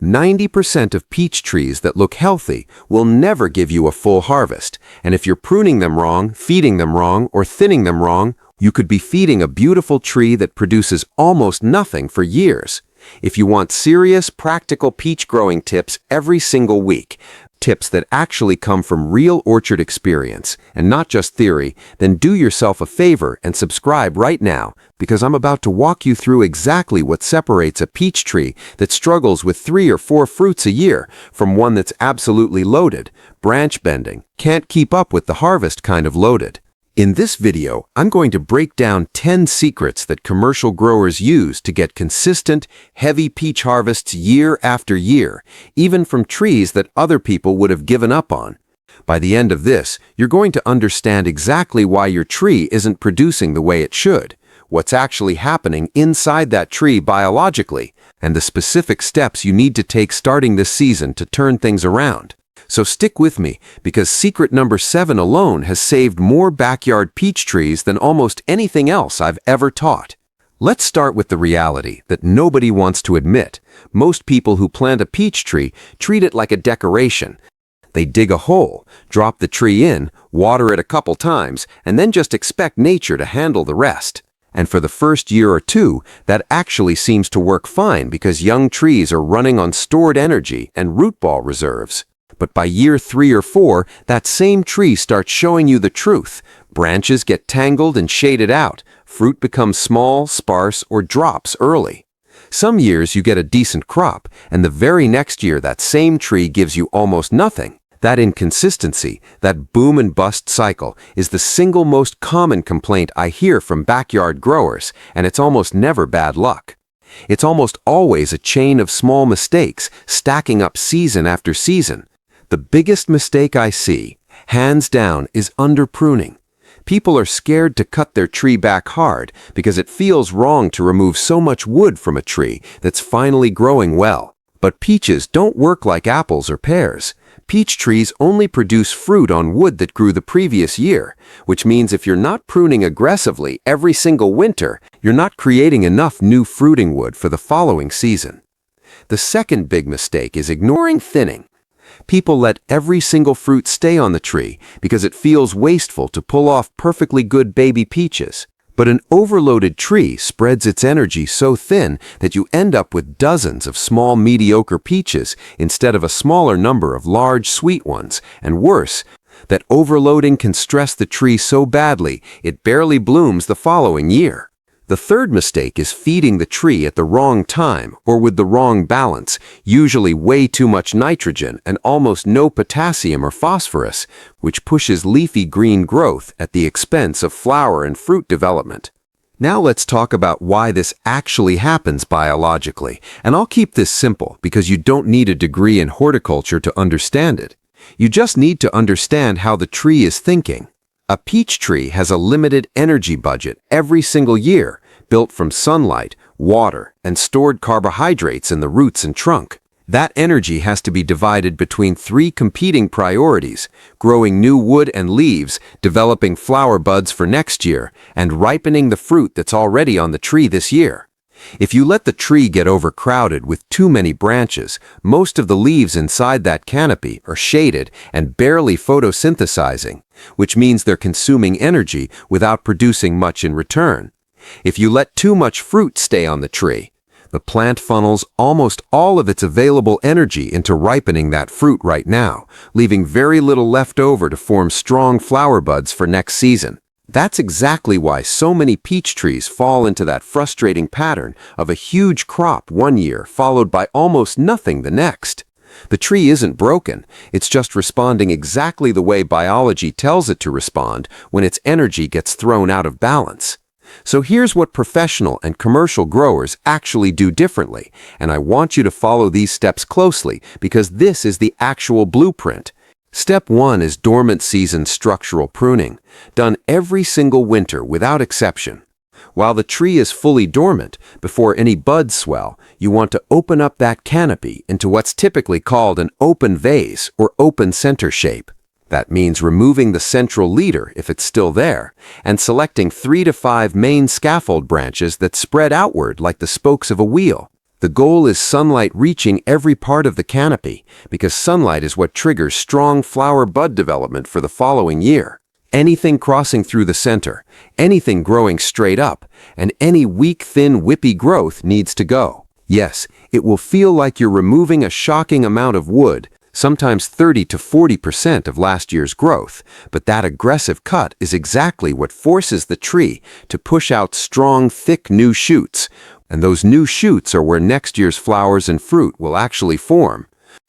90% of peach trees that look healthy will never give you a full harvest, and if you're pruning them wrong, feeding them wrong, or thinning them wrong, you could be feeding a beautiful tree that produces almost nothing for years. If you want serious, practical peach growing tips every single week, tips that actually come from real orchard experience and not just theory, then do yourself a favor and subscribe right now, because I'm about to walk you through exactly what separates a peach tree that struggles with 3 or 4 fruits a year from one that's absolutely loaded, branch bending, can't keep up with the harvest kind of loaded. In this video, I'm going to break down 10 secrets that commercial growers use to get consistent, heavy peach harvests year after year, even from trees that other people would have given up on. By the end of this, you're going to understand exactly why your tree isn't producing the way it should, what's actually happening inside that tree biologically, and the specific steps you need to take starting this season to turn things around. So stick with me, because secret number 7 alone has saved more backyard peach trees than almost anything else I've ever taught. Let's start with the reality that nobody wants to admit. Most people who plant a peach tree treat it like a decoration. They dig a hole, drop the tree in, water it a couple times, and then just expect nature to handle the rest. And for the first year or two, that actually seems to work fine because young trees are running on stored energy and root ball reserves. But by year 3 or 4, that same tree starts showing you the truth. Branches get tangled and shaded out. Fruit becomes small, sparse, or drops early. Some years you get a decent crop, and the very next year that same tree gives you almost nothing. That inconsistency, that boom and bust cycle, is the single most common complaint I hear from backyard growers, and it's almost never bad luck. It's almost always a chain of small mistakes, stacking up season after season. The biggest mistake I see, hands down, is under-pruning. People are scared to cut their tree back hard because it feels wrong to remove so much wood from a tree that's finally growing well. But peaches don't work like apples or pears. Peach trees only produce fruit on wood that grew the previous year, which means if you're not pruning aggressively every single winter, you're not creating enough new fruiting wood for the following season. The second big mistake is ignoring thinning. People let every single fruit stay on the tree because it feels wasteful to pull off perfectly good baby peaches. But an overloaded tree spreads its energy so thin that you end up with dozens of small mediocre peaches instead of a smaller number of large sweet ones, and worse, that overloading can stress the tree so badly it barely blooms the following year. The third mistake is feeding the tree at the wrong time or with the wrong balance, usually way too much nitrogen and almost no potassium or phosphorus, which pushes leafy green growth at the expense of flower and fruit development. Now let's talk about why this actually happens biologically, and I'll keep this simple because you don't need a degree in horticulture to understand it. You just need to understand how the tree is thinking. A peach tree has a limited energy budget every single year, built from sunlight, water, and stored carbohydrates in the roots and trunk. That energy has to be divided between 3 competing priorities: growing new wood and leaves, developing flower buds for next year, and ripening the fruit that's already on the tree this year. If you let the tree get overcrowded with too many branches, most of the leaves inside that canopy are shaded and barely photosynthesizing, which means they're consuming energy without producing much in return. If you let too much fruit stay on the tree, the plant funnels almost all of its available energy into ripening that fruit right now, leaving very little left over to form strong flower buds for next season. That's exactly why so many peach trees fall into that frustrating pattern of a huge crop one year followed by almost nothing the next. The tree isn't broken, it's just responding exactly the way biology tells it to respond when its energy gets thrown out of balance. So here's what professional and commercial growers actually do differently, and I want you to follow these steps closely because this is the actual blueprint. Step 1 is dormant season structural pruning, done every single winter without exception. While the tree is fully dormant, before any buds swell, you want to open up that canopy into what's typically called an open vase or open center shape. That means removing the central leader if it's still there, and selecting 3 to 5 main scaffold branches that spread outward like the spokes of a wheel. The goal is sunlight reaching every part of the canopy, because sunlight is what triggers strong flower bud development for the following year. Anything crossing through the center, anything growing straight up, and any weak, thin, whippy growth needs to go. Yes, it will feel like you're removing a shocking amount of wood, sometimes 30 to 40% of last year's growth, but that aggressive cut is exactly what forces the tree to push out strong, thick new shoots, and those new shoots are where next year's flowers and fruit will actually form.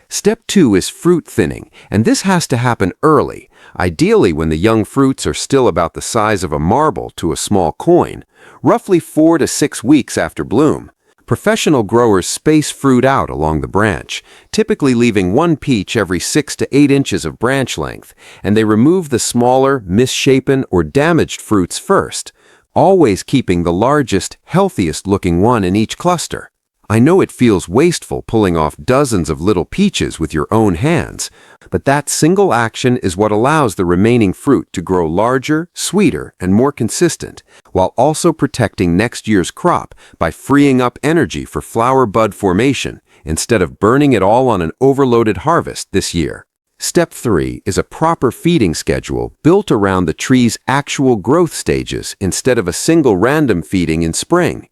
Step 2 is fruit thinning, and this has to happen early, ideally when the young fruits are still about the size of a marble to a small coin, roughly 4 to 6 weeks after bloom. Professional growers space fruit out along the branch, typically leaving one peach every 6 to 8 inches of branch length, and they remove the smaller, misshapen, or damaged fruits first, always keeping the largest, healthiest-looking one in each cluster. I know it feels wasteful pulling off dozens of little peaches with your own hands, but that single action is what allows the remaining fruit to grow larger, sweeter, and more consistent, while also protecting next year's crop by freeing up energy for flower bud formation instead of burning it all on an overloaded harvest this year. Step 3 is a proper feeding schedule built around the tree's actual growth stages instead of a single random feeding in spring.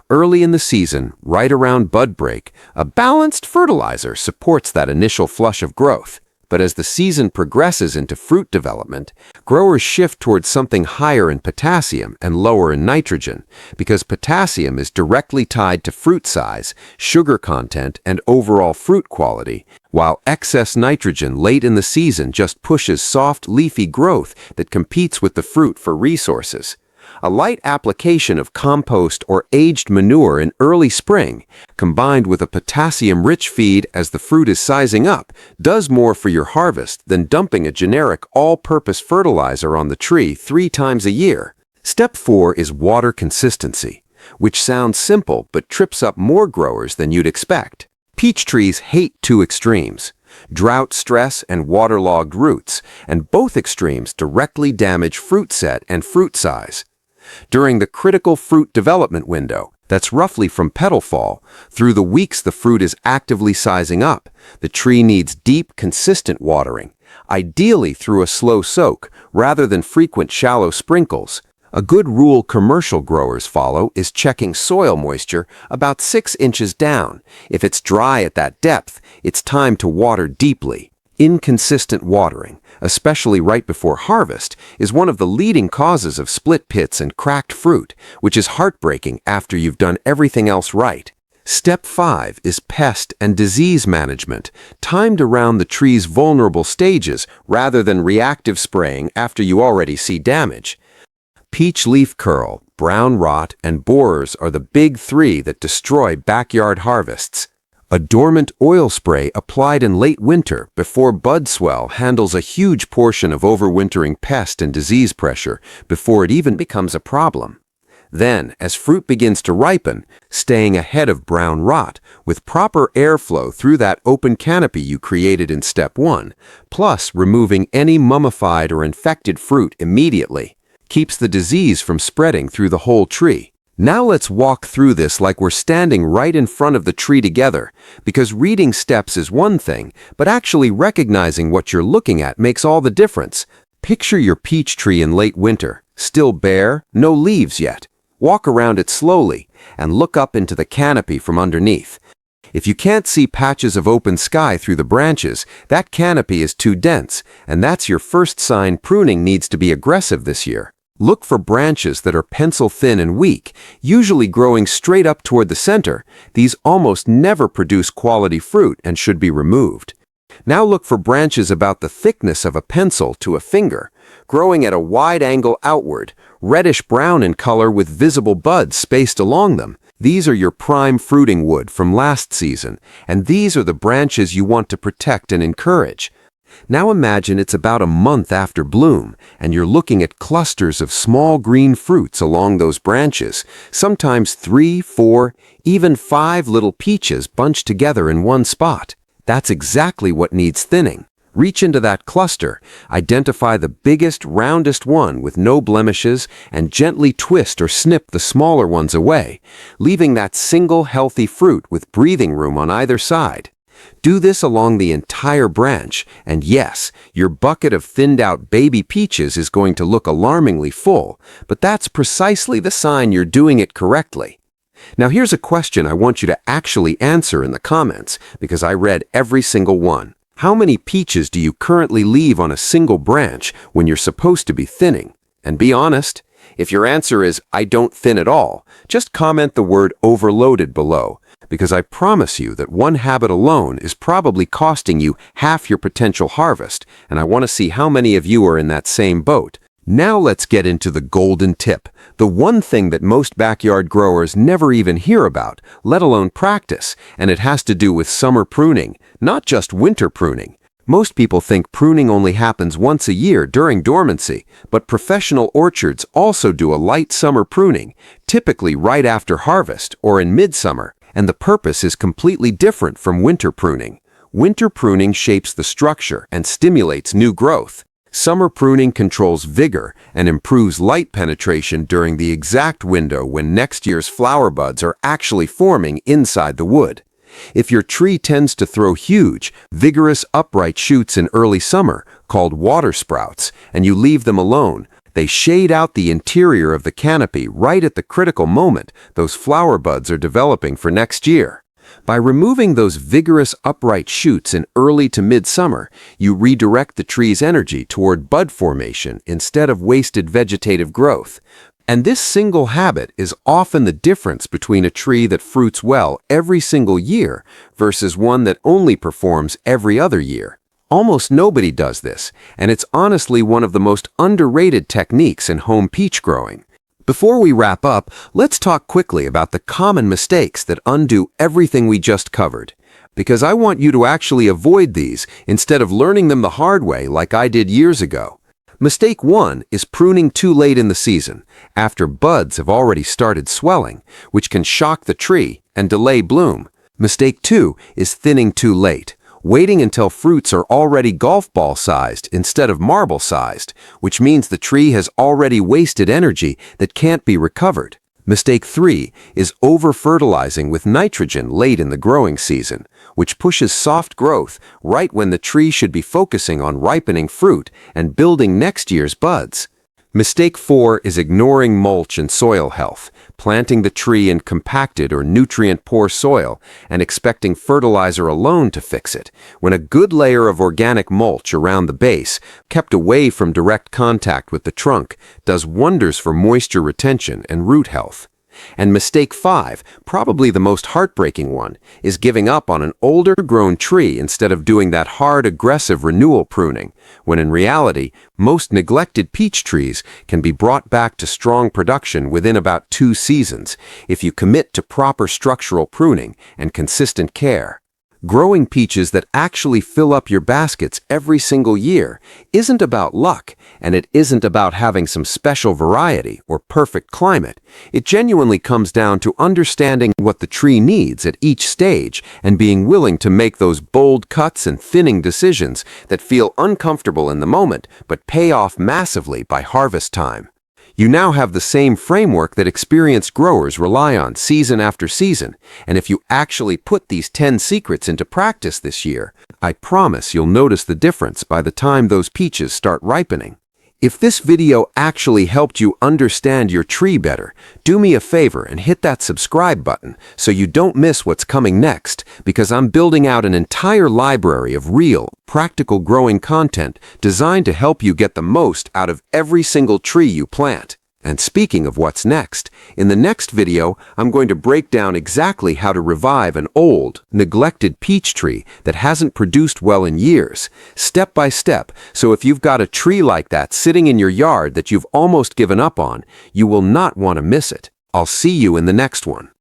Early in the season, right around bud break, a balanced fertilizer supports that initial flush of growth. But as the season progresses into fruit development, growers shift towards something higher in potassium and lower in nitrogen, because potassium is directly tied to fruit size, sugar content, and overall fruit quality, while excess nitrogen late in the season just pushes soft, leafy growth that competes with the fruit for resources. A light application of compost or aged manure in early spring, combined with a potassium-rich feed as the fruit is sizing up, does more for your harvest than dumping a generic all-purpose fertilizer on the tree 3 times a year. Step 4 is water consistency, which sounds simple but trips up more growers than you'd expect. Peach trees hate 2 extremes: drought stress and waterlogged roots, and both extremes directly damage fruit set and fruit size. During the critical fruit development window, that's roughly from petal fall, through the weeks the fruit is actively sizing up, the tree needs deep, consistent watering, ideally through a slow soak rather than frequent shallow sprinkles. A good rule commercial growers follow is checking soil moisture about 6 inches down. If it's dry at that depth, it's time to water deeply. Inconsistent watering, especially right before harvest, is one of the leading causes of split pits and cracked fruit, which is heartbreaking after you've done everything else right. Step 5 is pest and disease management, timed around the tree's vulnerable stages rather than reactive spraying after you already see damage. Peach leaf curl, brown rot, and borers are the big 3 that destroy backyard harvests. A dormant oil spray applied in late winter before bud swell handles a huge portion of overwintering pest and disease pressure before it even becomes a problem. Then, as fruit begins to ripen, staying ahead of brown rot with proper airflow through that open canopy you created in step 1, plus removing any mummified or infected fruit immediately, keeps the disease from spreading through the whole tree. Now let's walk through this like we're standing right in front of the tree together, because reading steps is one thing, but actually recognizing what you're looking at makes all the difference. Picture your peach tree in late winter, still bare, no leaves yet. Walk around it slowly and look up into the canopy from underneath. If you can't see patches of open sky through the branches, that canopy is too dense, and that's your first sign pruning needs to be aggressive this year. Look for branches that are pencil-thin and weak, usually growing straight up toward the center. These almost never produce quality fruit and should be removed. Now look for branches about the thickness of a pencil to a finger, growing at a wide angle outward, reddish-brown in color with visible buds spaced along them. These are your prime fruiting wood from last season, and these are the branches you want to protect and encourage. Now imagine it's about a month after bloom, and you're looking at clusters of small green fruits along those branches, sometimes 3, 4, even 5 little peaches bunched together in one spot. That's exactly what needs thinning. Reach into that cluster, identify the biggest, roundest one with no blemishes, and gently twist or snip the smaller ones away, leaving that single healthy fruit with breathing room on either side. Do this along the entire branch, and yes, your bucket of thinned-out baby peaches is going to look alarmingly full, but that's precisely the sign you're doing it correctly. Now here's a question I want you to actually answer in the comments, because I read every single one. How many peaches do you currently leave on a single branch when you're supposed to be thinning? And be honest, if your answer is, I don't thin at all, just comment the word overloaded below, because I promise you that one habit alone is probably costing you half your potential harvest, and I want to see how many of you are in that same boat. Now let's get into the golden tip, the one thing that most backyard growers never even hear about, let alone practice, and it has to do with summer pruning, not just winter pruning. Most people think pruning only happens once a year during dormancy, but professional orchards also do a light summer pruning, typically right after harvest or in midsummer, and the purpose is completely different from winter pruning. Winter pruning shapes the structure and stimulates new growth. Summer pruning controls vigor and improves light penetration during the exact window when next year's flower buds are actually forming inside the wood. If your tree tends to throw huge, vigorous upright shoots in early summer, called water sprouts, and you leave them alone, they shade out the interior of the canopy right at the critical moment those flower buds are developing for next year. By removing those vigorous upright shoots in early to midsummer, you redirect the tree's energy toward bud formation instead of wasted vegetative growth. And this single habit is often the difference between a tree that fruits well every single year versus one that only performs every other year. Almost nobody does this, and it's honestly one of the most underrated techniques in home peach growing. Before we wrap up, let's talk quickly about the common mistakes that undo everything we just covered, because I want you to actually avoid these instead of learning them the hard way like I did years ago. Mistake 1 is pruning too late in the season, after buds have already started swelling, which can shock the tree and delay bloom. Mistake 2 is thinning too late, waiting until fruits are already golf ball sized instead of marble sized, which means the tree has already wasted energy that can't be recovered. Mistake 3 is over-fertilizing with nitrogen late in the growing season, which pushes soft growth right when the tree should be focusing on ripening fruit and building next year's buds. Mistake 4 is ignoring mulch and soil health, planting the tree in compacted or nutrient-poor soil and expecting fertilizer alone to fix it, when a good layer of organic mulch around the base, kept away from direct contact with the trunk, does wonders for moisture retention and root health. And mistake 5, probably the most heartbreaking one, is giving up on an older grown tree instead of doing that hard, aggressive renewal pruning, when in reality, most neglected peach trees can be brought back to strong production within about 2 seasons if you commit to proper structural pruning and consistent care. Growing peaches that actually fill up your baskets every single year isn't about luck, and it isn't about having some special variety or perfect climate. It genuinely comes down to understanding what the tree needs at each stage and being willing to make those bold cuts and thinning decisions that feel uncomfortable in the moment but pay off massively by harvest time. You now have the same framework that experienced growers rely on season after season, and if you actually put these 10 secrets into practice this year, I promise you'll notice the difference by the time those peaches start ripening. If this video actually helped you understand your tree better, do me a favor and hit that subscribe button so you don't miss what's coming next, because I'm building out an entire library of real, practical growing content designed to help you get the most out of every single tree you plant. And speaking of what's next, in the next video, I'm going to break down exactly how to revive an old, neglected peach tree that hasn't produced well in years, step by step, so if you've got a tree like that sitting in your yard that you've almost given up on, you will not want to miss it. I'll see you in the next one.